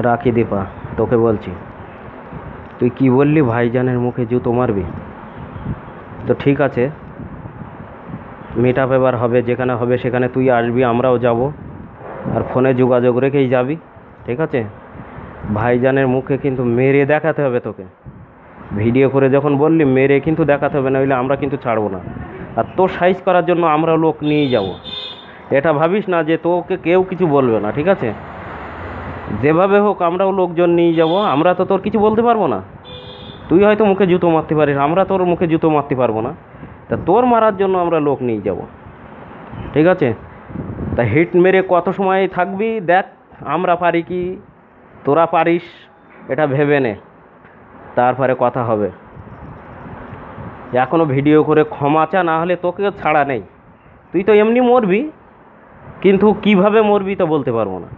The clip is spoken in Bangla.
রাখি দীপা, তোকে বলছি, তুই কি বললি ভাইজানের মুখে জুতো মারবি? তো ঠিক আছে, মিট আপ এবার হবে, যেখানে হবে সেখানে তুই আসবি, আমরাও যাব, আর ফোনে যোগাযোগ রেখেই যাবি, ঠিক আছে? ভাইজানের মুখে কিন্তু মেরে দেখাতে হবে তোকে। ভিডিও করে যখন বললি মেরে কিন্তু দেখাতে হবে, নইলে আমরা কিন্তু ছাড়বো না। আর তোর সাইজ করার জন্য আমরা লোক নিয়েই যাব। এটা ভাবিস না যে তোকে কেউ কিছু বলবে না, ঠিক আছে? যেভাবে হোক আমরাও লোকজন নিয়ে যাব, আমরা তো তোর কিছু বলতে পারবো না। তুই হয়তো মুখে জুতো মারতে পারিস, আমরা তোর মুখে জুতো মারতে পারবো না। তা তোর মারার জন্য আমরা লোক নিয়ে যাব, ঠিক আছে? তা হিট মেরে কত সময় থাকবি দেখ, আমরা পারি কি তোরা পারিস, এটা ভেবে নে, তারপরে কথা হবে। এখনও ভিডিও করে ক্ষমা চা, না হলে তোকে ছাড়া নেই। তুই তো এমনি মরবি, কিন্তু কিভাবে মরবি তো বলতে পারবো না।